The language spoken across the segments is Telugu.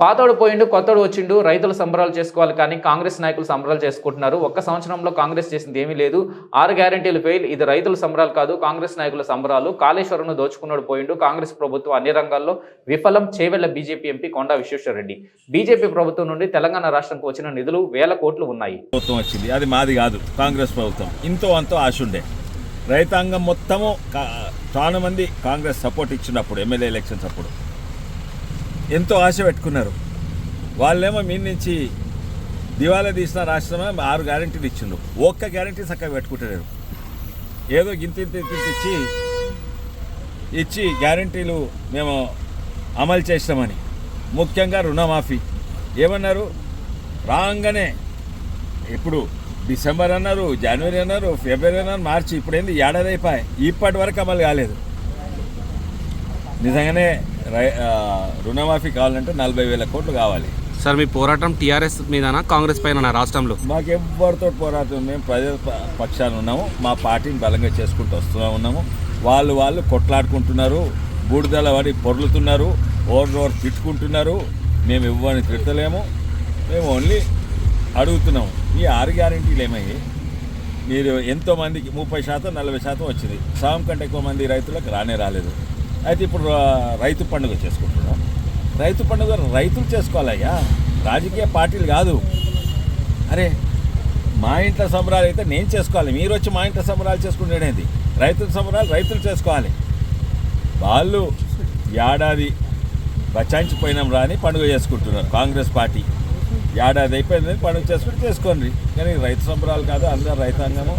పాతోడు పోయిండు కొత్తోడు వచ్చిండు రైతులు సంబరాలు చేసుకోవాలి కానీ కాంగ్రెస్ నాయకులు సంబరాలు చేసుకుంటున్నారు. ఒక్క సంవత్సరంలో కాంగ్రెస్ చేసింది ఏమీ లేదు. 6 గ్యారెంటీలు ఫెయిల్. ఇది రైతుల సంబరాలు కాదు, కాంగ్రెస్ నాయకుల సంబరాలు. కాళేశ్వరంను దోచుకున్నాడు పోయిండు. కాంగ్రెస్ ప్రభుత్వం అన్ని రంగాల్లో విఫలం. చేవెళ్ల బీజేపీ ఎంపీ కొండా విశ్వేశ్వరరెడ్డి. బీజేపీ ప్రభుత్వం నుండి తెలంగాణ రాష్ట్రానికి వచ్చిన నిధులు వేల కోట్లు ఉన్నాయి. ప్రభుత్వం వచ్చింది, అది మాది కాదు, కాంగ్రెస్ ప్రభుత్వం. ఇంతో అంతో ఆశ ఉండే రైతాంగం మొత్తము చాలా మంది కాంగ్రెస్ సపోర్ట్ ఇచ్చినప్పుడు ఎమ్మెల్యే ఎలక్షన్స్ అప్పుడు ఎంతో ఆశ పెట్టుకున్నారు. వాళ్ళేమో మీ నుంచి దివాలా తీసిన రాష్ట్రమే 6 గ్యారెంటీలు ఇచ్చిండ్రు. ఒక్క గ్యారెంటీ చక్కగా పెట్టుకుంటారు. ఏదో గింత ఇచ్చి గ్యారెంటీలు మేము అమలు చేస్తామని, ముఖ్యంగా రుణమాఫీ ఏమన్నారు రాగానే. ఇప్పుడు డిసెంబర్ అన్నారు, జనవరి అన్నారు, ఫిబ్రవరి అన్నారు, మార్చి, ఇప్పుడు ఏంది ఏడాది అయిపోయి ఇప్పటి వరకు అమలు కాలేదు. నిజంగానే రుణమాఫీ కావాలంటే 40,000 కోట్లు కావాలి. సార్, మీ పోరాటం టీఆర్ఎస్ మీదనా కాంగ్రెస్ పైన రాష్ట్రంలో? మాకెవ్వరితో పోరాటం, మేము ప్రజల పక్షాన ఉన్నాము. మా పార్టీని బలంగా చేసుకుంటూ వస్తూ ఉన్నాము. వాళ్ళు కొట్లాడుకుంటున్నారు, బూడిదల వాడి పొర్లుతున్నారు, ఓవర్ తిట్టుకుంటున్నారు. మేము ఎవరిని తిట్టలేము, మేము ఓన్లీ అడుగుతున్నాము. ఈ 6 గ్యారెంటీలు ఏమయ్యాయి? మీరు ఎంతోమందికి 30%, 40% వచ్చింది. సగం కంటే ఎక్కువ మంది రైతులకు రాలేదు. అయితే ఇప్పుడు రైతు పండుగ చేసుకుంటున్నాం. రైతు పండుగ రైతులు చేసుకోవాలయ్యా, రాజకీయ పార్టీలు కాదు. అరే, మా ఇంట్లో సంబరాలు అయితే నేను చేసుకోవాలి, మీరు వచ్చి మా ఇంట్లో సంబరాలు చేసుకుంటేనేది? రైతుల సంబరాలు రైతులు చేసుకోవాలి. వాళ్ళు ఏడాది బచాయించిపోయినాం రాని పండుగ చేసుకుంటున్నారు. కాంగ్రెస్ పార్టీ ఏడాది అయిపోయిందని పండుగ చేసుకోండి, కానీ రైతు సంబరాలు కాదు. అందరు రైతాంగము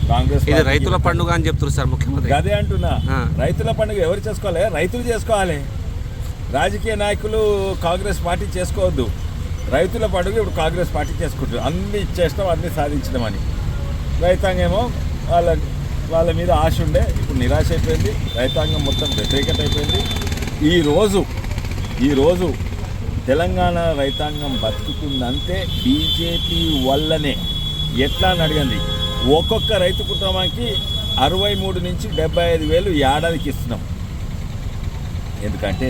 కాంగ్రెస్ ఇది రైతుల పండుగ అని చెప్తున్నారు సార్ ముఖ్యమంత్రి. అదే అంటున్నా, రైతుల పండుగ ఎవరు చేసుకోవాలి? రైతులు చేసుకోవాలి. రాజకీయ నాయకులు కాంగ్రెస్ పార్టీ చేసుకోవద్దు. రైతుల పండుగ ఇప్పుడు కాంగ్రెస్ పార్టీ చేసుకుంటారు. అన్ని ఇచ్చేస్తాం, అన్ని సాధించడమని. రైతాంగమేమో వాళ్ళ మీద ఆశ ఉండే, ఇప్పుడు నిరాశ అయిపోయింది. రైతాంగం మొత్తం వ్యతిరేకత అయిపోయింది. ఈరోజు తెలంగాణ రైతాంగం బతుకుతుందంటే బీజేపీ వల్లనే. ఎట్లా అని అడగండి, ఒక్కొక్క రైతు కుటుంబానికి 63 నుంచి 75,000 ఏడాదికి ఇస్తున్నాం. ఎందుకంటే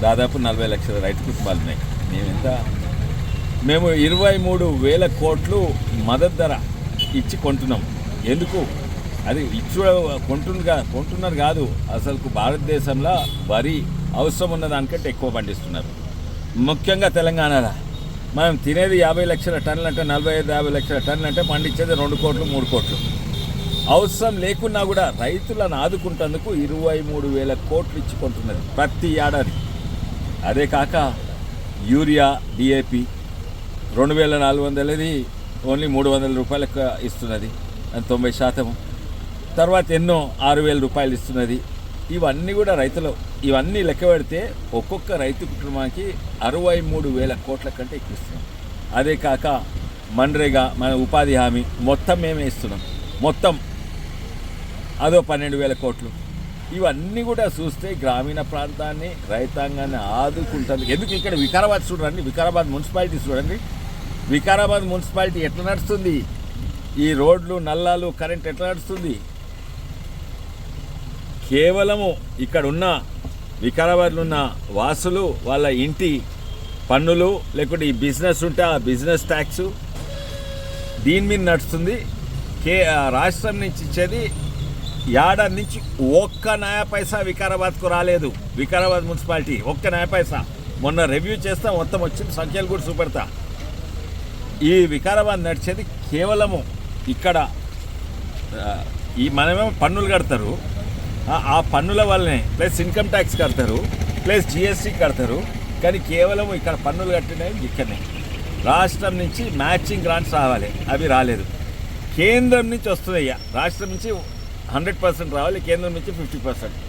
దాదాపు 40 లక్షల రైతు కుటుంబాలు ఉన్నాయి. మేము 23,000 కోట్లు మద్దతు ధర ఇచ్చి కొంటున్నాం. ఎందుకు? అది కొంటున్నారు కాదు, అసలు భారతదేశంలో వరి అవసరం ఉన్న దానికంటే ఎక్కువ పండిస్తున్నారు. ముఖ్యంగా తెలంగాణలో మనం తినేది 50 లక్షల టన్నులు అంటే, 45-50 లక్షల టన్నులు అంటే పండించేది 2 కోట్లు 3 కోట్లు. అవసరం లేకున్నా కూడా రైతులను ఆదుకుంటేందుకు 23,000 కోట్లు ఇచ్చుకుంటున్నది ప్రతి ఏడాది. అదే కాక యూరియా, డిఏపి 2,400ది ఓన్లీ 300 రూపాయలకు ఇస్తున్నది, 90%. తర్వాత ఎన్నో 6,000 రూపాయలు ఇస్తున్నది. ఇవన్నీ కూడా రైతులు, ఇవన్నీ లెక్క పెడితే ఒక్కొక్క రైతు కుటుంబానికి 63,000 కోట్ల కంటే ఎక్కువ ఇస్తున్నాం. అదే కాక మన్రేగా, మన ఉపాధి హామీ మొత్తం మేమే ఇస్తున్నాం. మొత్తం అదో 12,000 కోట్లు. ఇవన్నీ కూడా చూస్తే గ్రామీణ ప్రాంతాన్ని, రైతాంగాన్ని ఆదుకుంటుంది. ఎందుకు ఇక్కడ వికారాబాద్ చూడండి, వికారాబాద్ మున్సిపాలిటీ చూడండి. వికారాబాద్ మున్సిపాలిటీ ఎట్లా నడుస్తుంది? ఈ రోడ్లు, నల్లాలు, కరెంట్ ఎట్లా నడుస్తుంది? కేవలము ఇక్కడ ఉన్న వికారాబాద్లో ఉన్న వాసులు వాళ్ళ ఇంటి పన్నులు, లేకుంటే ఈ బిజినెస్ ఉంటే ఆ బిజినెస్ ట్యాక్స్, దీని మీద నడుస్తుంది. రాష్ట్రం నుంచి ఇచ్చేది ఏడాది నుంచి ఒక్క నయా పైసా వికారాబాద్కు రాలేదు. వికారాబాద్ మున్సిపాలిటీ ఒక్క నయా పైసా. మొన్న రివ్యూ చేస్తా, మొత్తం వచ్చింది, సంఖ్యలు కూడా చూపెడతా. ఈ వికారాబాద్ నడిచేది కేవలము ఇక్కడ మనమేమో పన్నులు కడతారు, ఆ పన్నుల వల్లనే, ప్లస్ ఇన్కమ్ ట్యాక్స్ కడతారు, ప్లస్ జిఎస్టీ కడతారు. కానీ కేవలం ఇక్కడ పన్నులు కట్టినవి ఇక్కడనే. రాష్ట్రం నుంచి మ్యాచింగ్ గ్రాంట్స్ రావాలి, అవి రాలేదు. కేంద్రం నుంచి వస్తున్నాయ్యా, రాష్ట్రం నుంచి 100% రావాలి, కేంద్రం నుంచి 50%.